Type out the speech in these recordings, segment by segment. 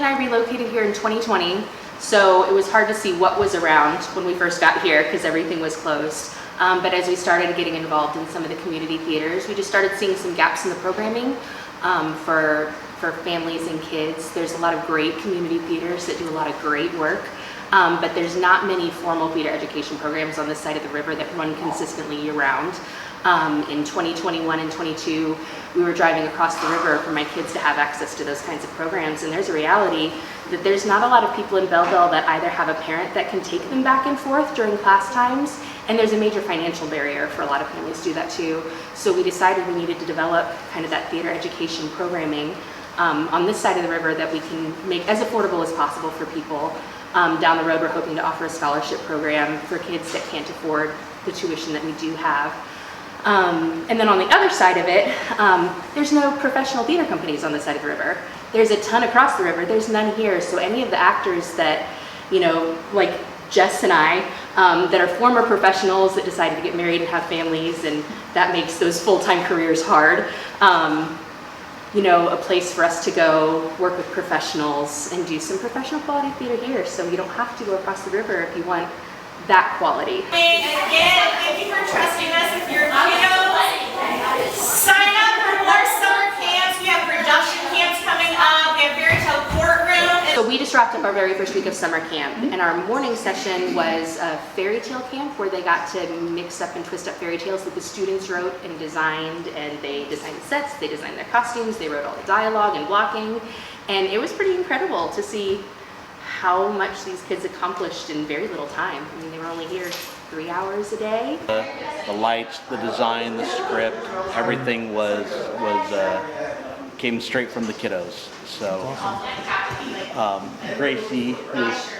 and I relocated here in 2020, so it was hard to see what was around when we first got here because everything was closed. But as we started getting involved in some of the community theaters, we just started seeing some gaps in the programming for families and kids. There's a lot of great community theaters that do a lot of great work, but there's not many formal theater education programs on this side of the river that run consistently year-round. In 2021 and 22, we were driving across the river for my kids to have access to those kinds of programs, and there's a reality that there's not a lot of people in Belleville that either have a parent that can take them back and forth during class times, and there's a major financial barrier for a lot of families to do that too. So we decided we needed to develop kind of that theater education programming on this side of the river that we can make as affordable as possible for people. Down the road, we're hoping to offer a scholarship program for kids that can't afford the tuition that we do have. And then on the other side of it, there's no professional theater companies on this side of the river. There's a ton across the river, there's none here. So any of the actors that, you know, like Jess and I, that are former professionals that decided to get married and have families, and that makes those full-time careers hard. You know, a place for us to go work with professionals and do some professional quality theater here. So you don't have to go across the river if you want that quality. And again, thank you for trusting us with your kiddos. Sign up for more summer camps. We have production camps coming up. We have Fairy Tale Courtroom. So we just wrapped up our very first week of summer camp, and our morning session was a fairy tale camp where they got to mix up and twist up fairy tales that the students wrote and designed, and they designed the sets, they designed their costumes, they wrote all the dialogue and blocking, and it was pretty incredible to see how much these kids accomplished in very little time. I mean, they were only here 3 hours a day. The lights, the design, the script, everything came straight from the kiddos. So Gracie, who's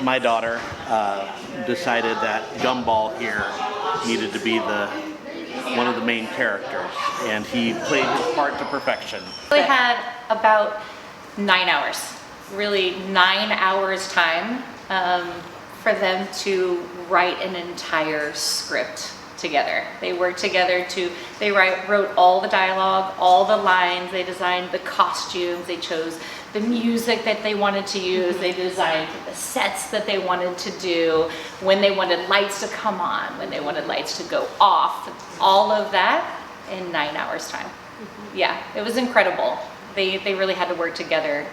my daughter, decided that Gumball here needed to be one of the main characters, and he played his part to perfection. They had about 9 hours. Really 9 hours time for them to write an entire script together. They worked together they wrote all the dialogue, all the lines, they designed the costumes, they chose the music that they wanted to use, they designed the sets that they wanted to do, when they wanted lights to come on, when they wanted lights to go off, all of that in 9 hours time. Yeah, it was incredible. They really had to work together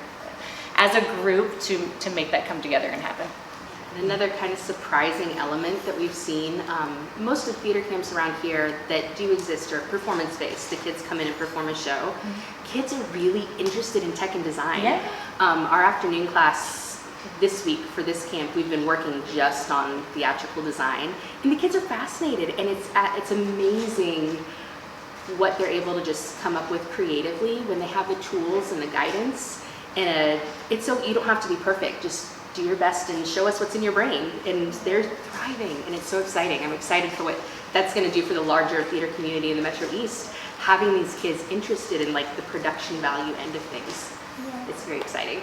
as a group to make that come together and happen. Another kind of surprising element that we've seen, most of the theater camps around here that do exist are performance-based. The kids come in and perform a show. Kids are really interested in tech and design. Yeah. Our afternoon class this week for this camp, we've been working just on theatrical design, and the kids are fascinated, and it's amazing what they're able to just come up with creatively when they have the tools and the guidance. And it's so you don't have to be perfect, just do your best and show us what's in your brain, and they're thriving, and it's so exciting. I'm excited for what that's going to do for the larger theater community in the Metro East, having these kids interested in like the production value end of things. Yeah. It's very exciting.